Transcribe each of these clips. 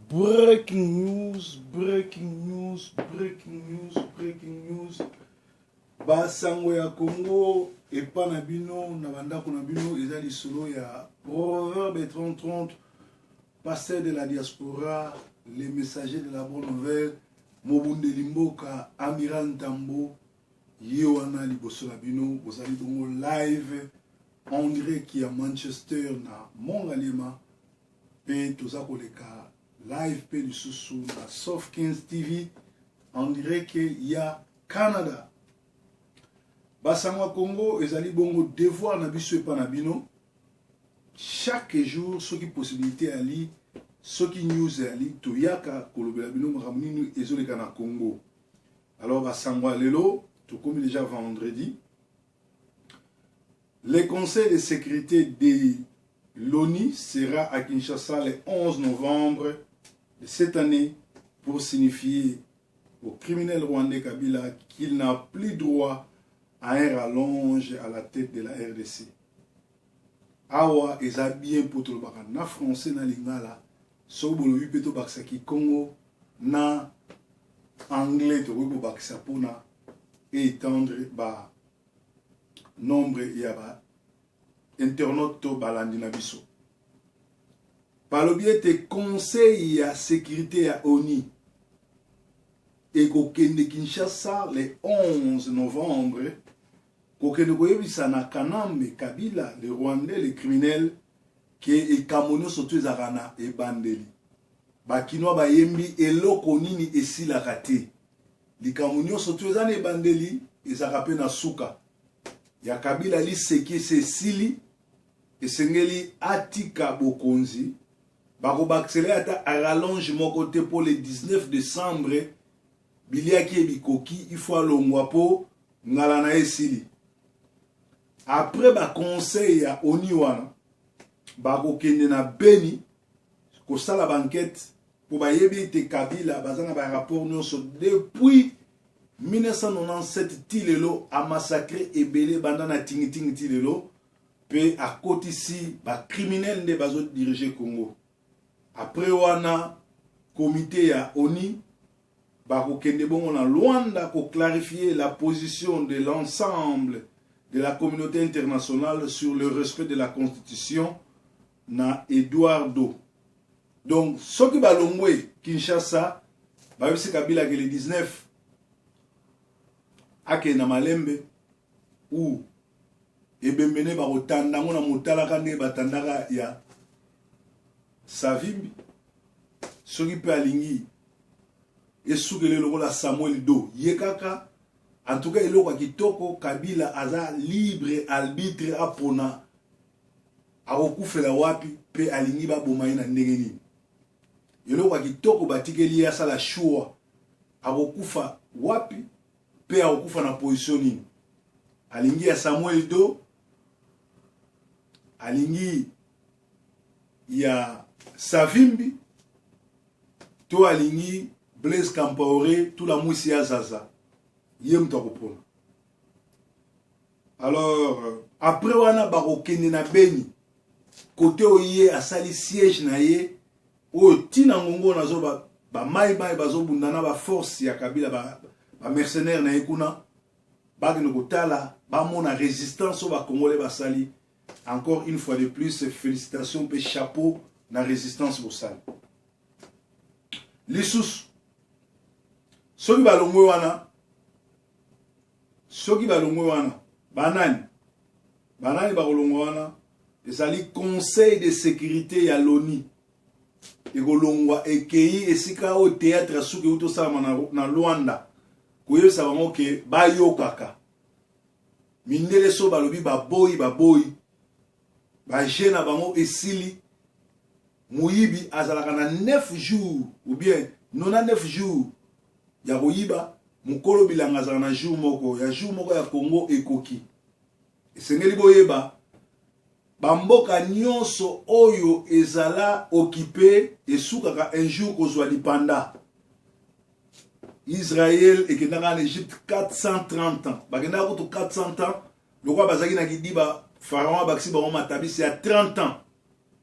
Breaking news, breaking news, breaking news, breaking news. Basango ya Congo epa na bino na bandako na bino ezali solo ya Proverbe 30-30, pasteur de la diaspora, les messagers de la bonne nouvelle, Mobunde Limboka, Amiral Tambo, Yewana liboso na bino, bozali bongo live en direct qui à Manchester na Mongalema, pe toza koleka live pe lisusu na Sofkins TV en direct ya Canada. Basango Congo ezali bongo devoir na biso epa na bino chaque jour soki possibilité ali soki news ali toyaka kolobela bino makambo nini ezoleka na Congo. Alors basango lelo tokomi déjà vendredi. Le Conseil de sécurité de l'ONU sera à Kinshasa le 11 novembre de cette année pour signifier au criminel rwandais Kabila qu'il n'a plus droit à un rallonge à la tête de la RDC. Awa eza bien pour tout le baka na français na lingala so bolo yupeto baksaki Congo na anglais to webo baksa pona étendre ba nombre ya ba internautes to balandi na biso. Par le biais de conseil à sécurité à ONU et kokende Kinshasa le 11 novembre kokende koyebisa na Kanambe Kabila le Rwandais le criminel qui est kamonio surtout ezakana e bandeli bakinoa bayembi eloko nini esilaka te likamonio surtout ezana e bandeli ezaka pe na suka ya Kabila li seki sesili esengeli atika bokonzi bako baksele ata a rallonge moko te pour le 19 décembre biliaki ebikoki il faut alongwa po ngala na esili. Après ba conseil ya ONU wana bako kende na Beni ko sala banquette pour ba yebi te Kabila bazanga ba rapport nyonso depuis 1997 tilelo a massacré ebele bandana tingitingi tilelo pe à côté ici ba criminel nde bazo diriger Congo. Après wana comité ya ONU bako kende bongo na Luanda pour clarifier la position de l'ensemble de la communauté internationale sur le respect de la constitution na Eduardo. Donc ce qui va longwe Kinshasa ba yebisi Kabila que le 19 ake na Malembe ou ebembene ba otanda ngona motalaka ne batandaka ya Savimbi soki pe alingi esukele lokola Samuel Do yekaka en tout cas eloko kitoko Kabila aza libre arbitre apona akokufela wapi pe alingi babomai na ndenge nini eloko kitoko batikeli ya sala shua akokufa wapi pe akokufa na position nini alingi ya Samuel Do alingi ya Savimbi to alingi Blaise Compaoré tout la mwisi ya Zaza yem to kopona. Alors après wana bakokende na Beni côté oye asali siège na ye o tina ngongo nazo ba mai bazo bundana ba force ya Kabila ba mercenaire na ekuna bagno kotala ba mona résistance o ba congolais basali. Encore une fois de plus, félicitations et chapeau na résistance au sal. Lissus. Soki balongwe wana. Soki balongwe wana. Banani balongwe wana. Ezali conseil de sécurité ya l'ONU. Ekolongwa ekei esika au théâtre suki uto salama na Luanda. Koyebisa bango ke bayokaka. Mindele so balobi baboyi. Ba jena bango esili muyibi azalaka na 9 jours ou bien 99 jours ya koyiba mukolo bilanga azalaka na jour moko ya Congo ekoki esengeli boyeba bamboka nyonso oyo ezala occupé esukaka un jour kozwa lipanda. Israël ekendaka en Égypte 430 ans bakendaka kutu 400 ans lokwa bazaki na kidiba Pharaon Baxi Baron Matabisi à 30 ans.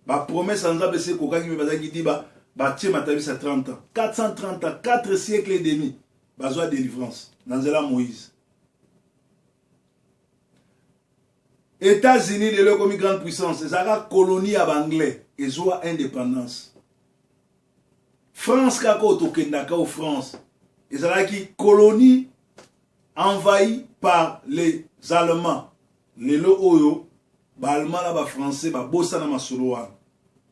Ba promesse en Zabese Kokaki Bazaki Diba batie matabis à 30 ans. 430 ans, 4 siècles et demi. Bazoa délivrance. Nanzela Moïse. États-Unis, les comme grande puissance, ils ont colonie à Anglais, ils ont indépendance. France, kako tokendaka au France, ils ont qui colonie envahie par les Allemands. Les Oyo, les Allemands, les Français, les Bossa na Masoloan.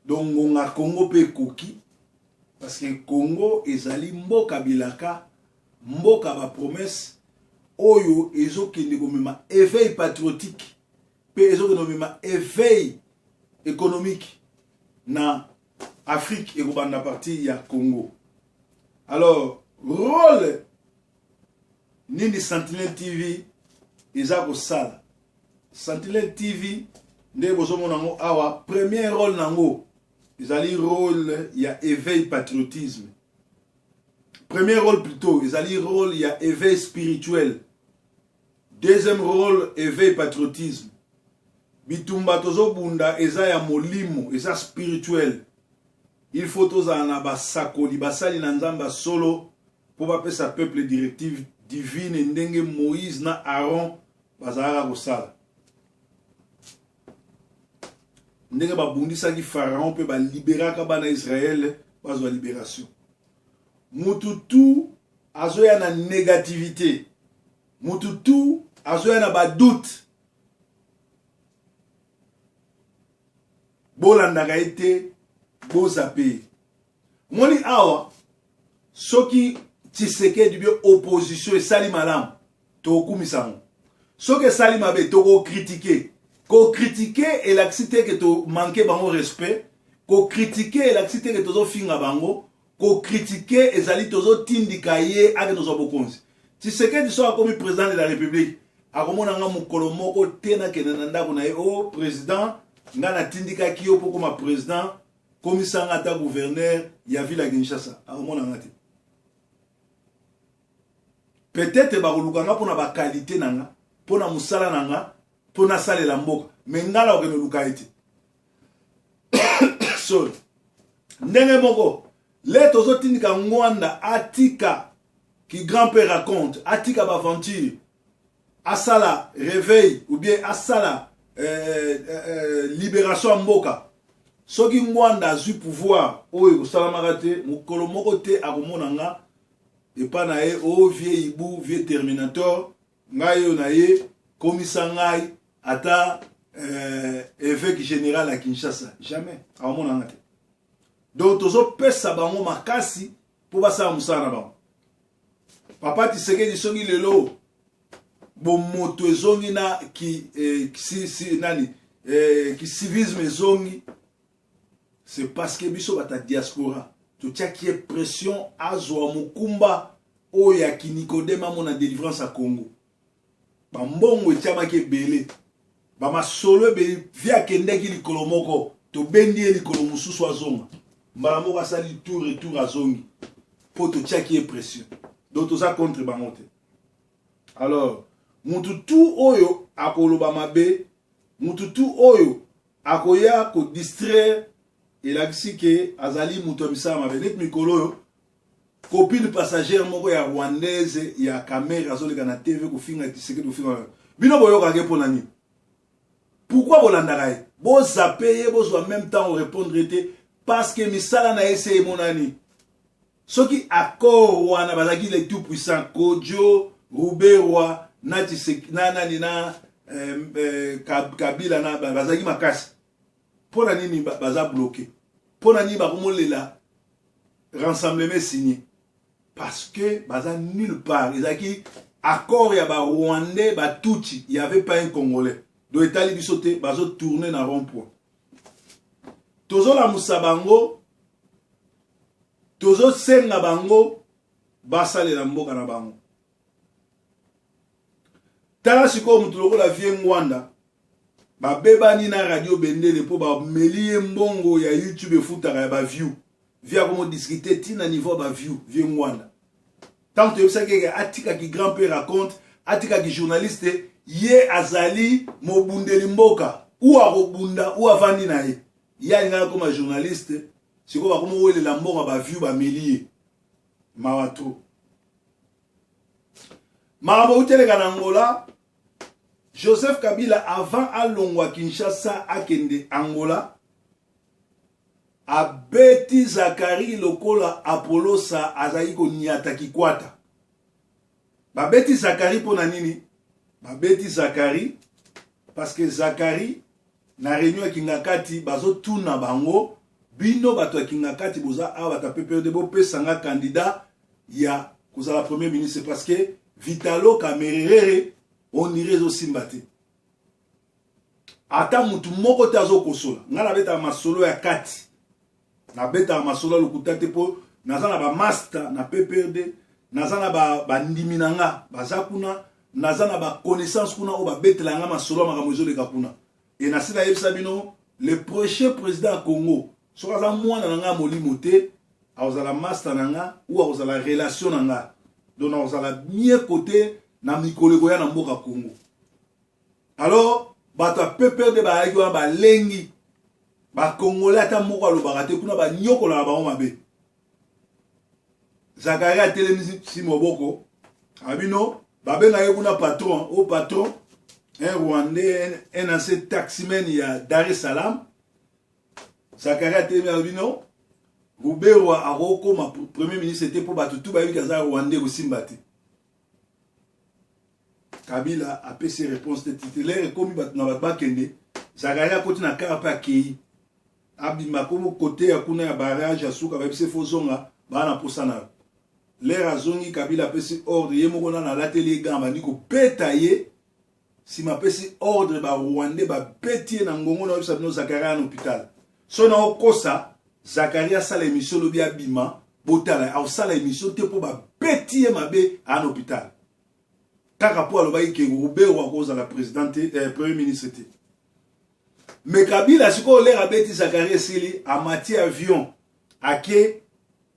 Donc on a Congo pe koki parce que Congo ezali mboka bilaka, mboka ba promesse oyo ezokende komema éveil patriotique. Pe ezokonomima éveil économique na Afrique et na partie ya Congo. Alors, rôle nini Sentinelle TV ezako sala. Sentinelle TV nde bozomo nango awa premier rôle nango ezali rôle ya éveil patriotisme. Premier rôle plutôt ezali rôle ya éveil spirituel. Deuxième rôle éveil patriotisme. Bitumba tozo bunda eza ya molimo, eza spirituel. Il faut toza na basakoli basali na nzamba solo pour bapesa peuple directive divine ndenge Moïse na Aaron bazala kosala. Ndenge babundisa ki Pharaon pe ba liberaka bana Israël bazwa libération. Mututu azoya na négativité. Mututu azoya na ba doute. Bolandaka ete bozape. Moni awa soki Tshisekedi bi opposition esali malamu to kumisango. Soki esali mabe to ko critiquer. Ko critiquer et l'accepter que to manquer bango respect, ko critiquer et l'accepter que tozo finga bango, ko critiquer ezali tozo tindika ye ake tozo bokonzi. Tshisekedi so akomi président de la République, akomona nga mukolo moko tena kenana ndako na ye o président ngana tindika kiyo poko ma président komisanga ata gouverneur ya ville ya Kinshasa akomona ngati peut-être bakolukanga pona ba qualité nanga pona musala nanga pona salela mboka mais ngala okeno luka ete so ndenge moko le tozo tindika ngwanda atika ki grand-père raconte atika ba aventure asala réveil ou bien asala libération mboka soki ngwanda azui pouvoir oyo kosalamaka te mokolo moko te akomona nga epa na ye o vie ibu vie terminator ngai oyo na ye komisa ngai ata évêque général à Kinshasa jamais akomona nga te donc tozopesa bango makasi po basala mosala na bango papa Tshisekedi soki lelo bomoto ezongi na ki civisme ezongi c'est parce que biso bata diaspora to tia qui est pression azwa mukumba oya ki Nicodème mona délivrance à Congo ba mbongo etiama ki ebele ba masolo be via kendeki likolo moko to bendi likolo mususu azonga mbala moko asali tour retour azongi po to tia qui est pression donc to ça contre bangote. Alors mututu oyo akoloba mabe mututu oyo akoya ko distraire elakisi ke azali mutu misala mabe net mikolo oyo copine passagère moko ya rwandaise ya caméra azoleka na TV kofinga Tshisekedi kofinga bino boyoka ke pona nini pourquoi bolandaka ye bozape ye bozwa même temps répondre ete parce que misala na ese emonani soki accord wana bazaki le tout puissant Kodjo Ruberwa nati nani na Kabila na bazaki makasi pona nini baza bloqué pona nini bakomolela rassemblement signé parce que baza nulle part ezaki accord ya ba Rwandais ba Tutsi il y avait pas un Congolais do etali bisote bazo tourner na rond-point tozo la musabango tozo senga bango basale na mboka na bango tala siko mutu lokola vie ngwanda babebani na radio bendele po ba melie mbongo ya YouTube efutaka ya ba view via comment discuter tina niveau ba view vie ngwanda tant que ça que atika ki grand-père raconte atika ki journaliste ye azali mobundeli mboka ou akobunda ou avandi na ye ya nga comme journaliste siko bakomo wele la mbonga ba view ba milliers mawato marabo uteleka na Angola. Joseph Kabila avant alongwa Kinshasa akende Angola abeti Zakari lokola Apolosa azaiko niata kikwata. Babeti Zakari pona nini? Babeti Zakari parce que Zakari na réunion kingakati bazo tuna bango bino bato ya kingakati boza awa ta PPRD bo pesanga candidat ya kozala premier ministre parce que Vitalo Kamerere on irait au simbate. Ata mutu moko tazo kosola. Ngana beta masolo ya kati. Na beta masolo lokutate po nazana ba master na PPRD, nazana ba ndiminanga, bazakuna, nazana ba connaissance kuna o ba betela nga masolo makamozo le kapuna. Et na sila yebisa bino le prochain président Congo. So kaza mwana nga molimo te, awzala master nanga ou awzala relation nanga. Donc awzala mieux côté na mikoleko ya na mboka Congo. Alors bata PPRD ba aywa ba lengi ba Congolais ata moko alobaka te kuna ba nyokola na bango mabe. Zakaria telemi si moboko abino babenga ye kuna patron au patron un Rwandais un ancien taximan ya Dar es Salaam. Zakaria telemi abino Ruberwa aroko ma premier ministre était pour batutu ba yika za Rwandais osimbate. Kabila a fait ses réponses titulaires et comme il va pas kende Zakaria côté na karapa ki abima comme côté akuna ya barrage asuka ba bise fozonga bana posana l'air azongi Kabila a fait ordre yemo na l'atelier gamba ndiko petaye si ma pesi ordre ba Rwandais ba petie na ngongo na bisa bino Zakaria en hôpital so na okosa Zakaria sala émission lobi abima botala au sala émission te pour ba petie mabe en hôpital. Kaka po alobai ke Robert wa koza la présidente premier ministre te. Mais Kabila siko le rabeti Zakaria sili a mati avion ake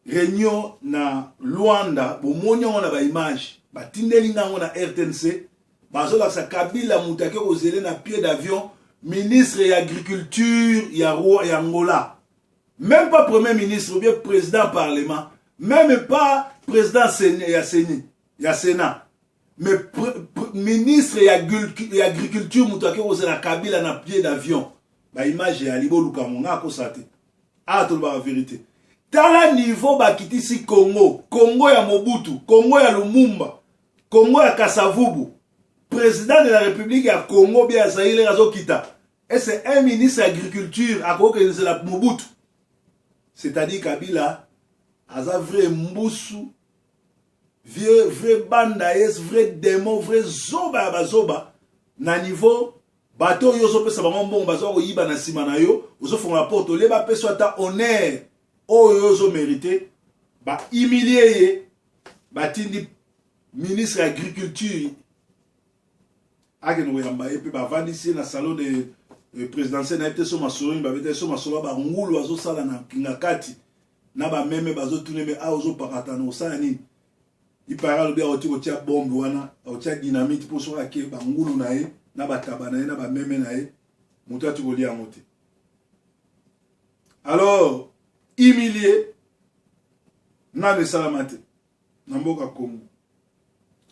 réunion na Luanda bo monyo na ba image ba tindeli ngango na RTNC bazola sa Kabila mutake ozele na pied d'avion ministre ya agriculture ya Angola. Même pas premier ministre ou bien président parlement, même pas président ya Sénat. Mais ministre et agriculture mutake ose la Kabila na pied d'avion ba image ya libo lukamonga ko sate a to ba vérité tala niveau ba kitisi Congo ya Mobutu, Congo ya Lumumba, Congo ya Kasavubu, président de la République ya Congo bien Zaïre azokita et c'est un ministre agriculture à ko que la Mobutu, c'est-à-dire Kabila aza vrai mbusu vrai bandaes, vrai démon, vrai zoba bazoba na niveau bateau yo so pesa bango mbongo bazo yiba na sima na yo ozo fonga porte le ba peso ata honneur o yo zo mérité ba humilier ye ba tindi ministre agriculture ageno yamba et puis ba vandisi na salon de présidentiel na été so masolo ba bete so masolo ba ngulu azo sala na kingakati na ba meme bazo tuneme a ozo pakata no sa nini. Il parle bien au type de bombe wana au type dynamite pour soit que bangulu nae na bataba nae na ba meme nae muta tu golia monter. Alors humilié na le salamate na mboka Congo.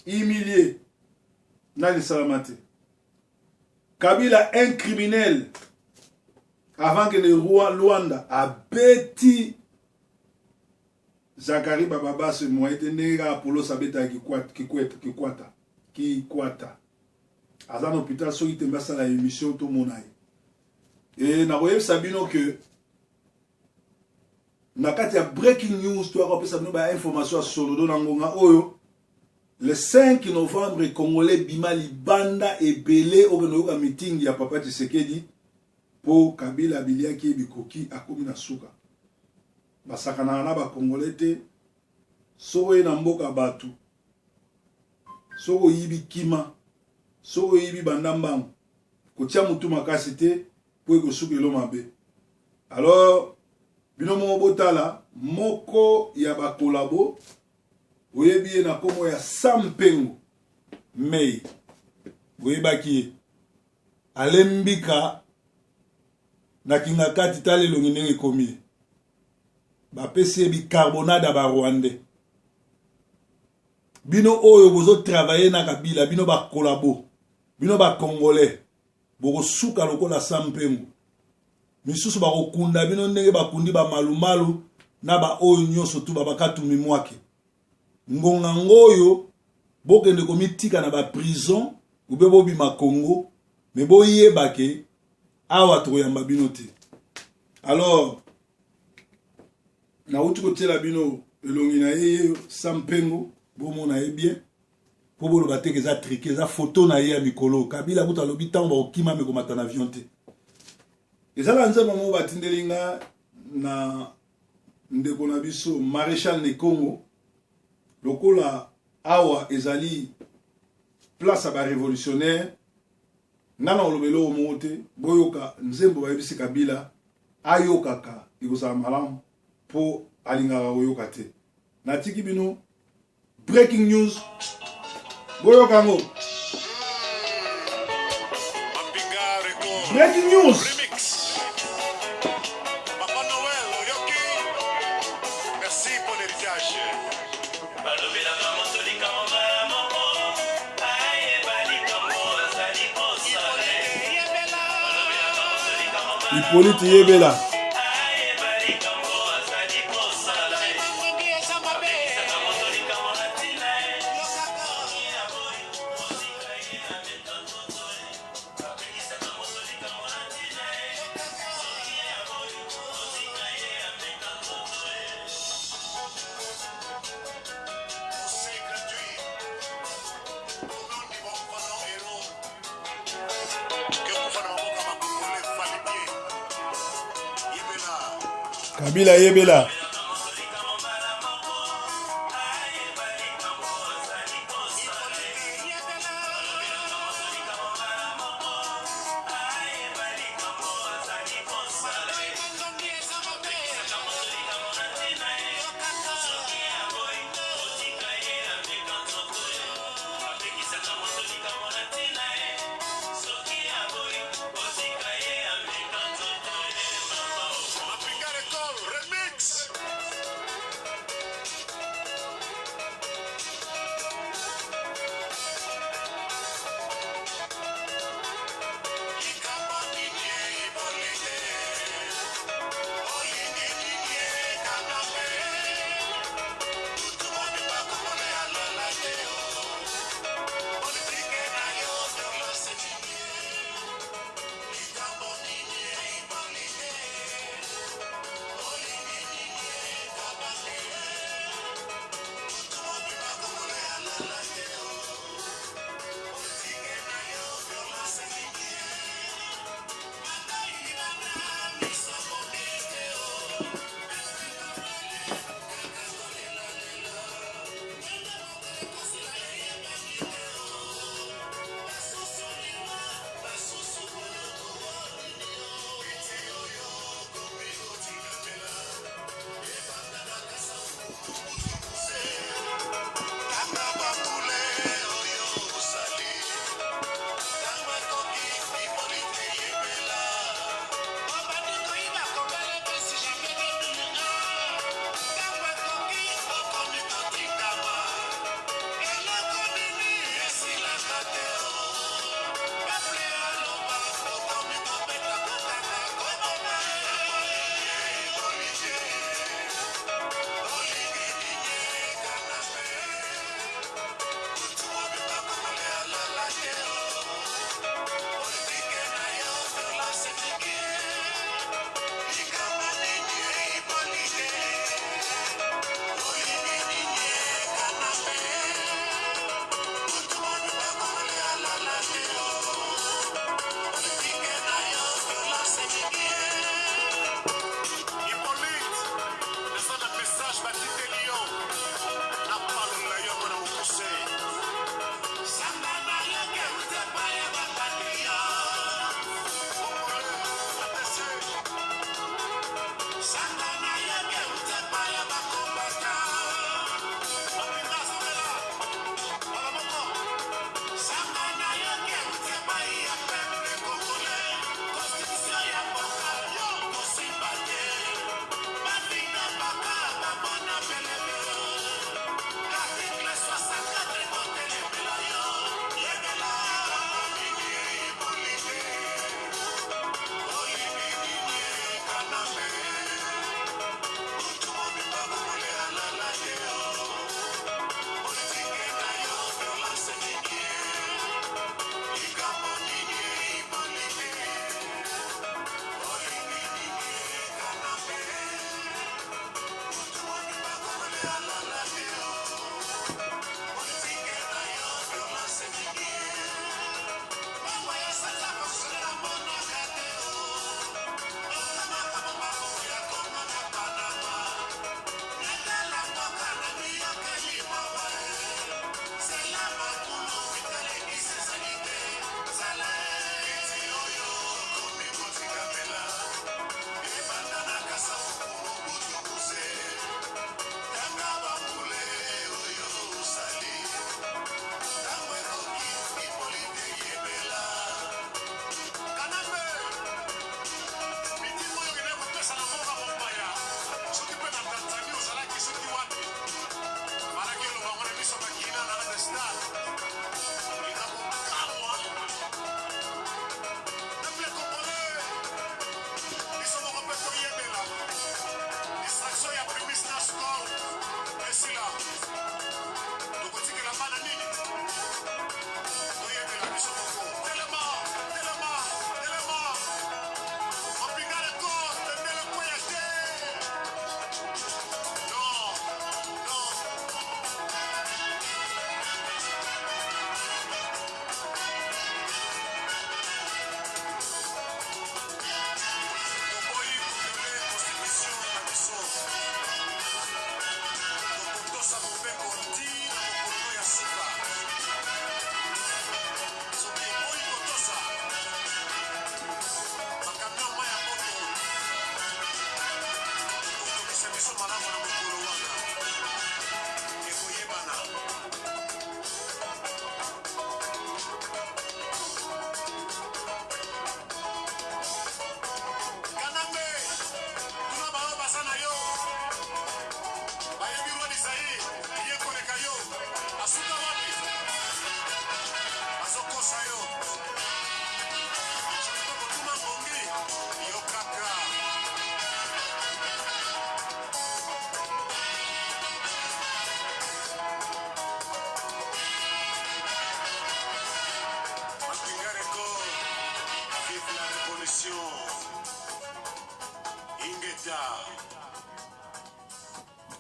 Humilié na le salamate. Kabila un criminel avant que le roi Luanda a bêti Zakari Bababa se moite nega Apollo sabeta kikwata. Azan hôpital so itemba sa la émission tout monaï. Et na voye sabino que na kati ya breaking news to ko pesa bino ba information solo do ngonga oyo le 5 novembre congolais bima libanda ebele okono ka meeting ya papa Tshisekedi pour Kabila biliaki bikoki akomi na suka. Basakana na ba Congolais te sowe na mboka batu sowe yibi kima sowe yibi bandambangu kotia mutu makasi te po ekosuki lo mabe. Alors bino mo botala moko ya ba kolabo oyebi na komo ya Sampengo Mei oyebaki alembika na kingakati tale longi ndenge komi bapesi bicarbonate ya barwandais bino oyo bozo travailler na Kabila bino ba collabo bino ba congolais bokosuka lokola sampengo misusu bakokunda bino ndenge bakundi ba malumalu na ba oyo nyonso tu babakatumi mwake ngonga ngoyo bokende komitika na ba prison ube bobima Congo me boyeba ke awa tokoyamba bino te. Alors na uti kotiela bino elongi na ye sampengo bomona ye bien po boloba te eza trique eza photo na ye ya mikolo Kabila kuta lobi ntango bakokima me komata na avion te ezala nzembo moko batindeli nga na ndeko na biso Maréchal Nekongo lokola awa ezali place ya barévolutionnaire nga na olobelo moko te boyoka nzembo bayebisi Kabila ayokaka ekozala malamu po alingaka koyoka te natiki bino breaking news boyoka ngo breaking news. Hippolyte Yebela. Kabila Yebela.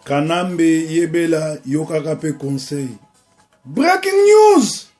Kanambe Yebela Yokaka pe conseil. Breaking news!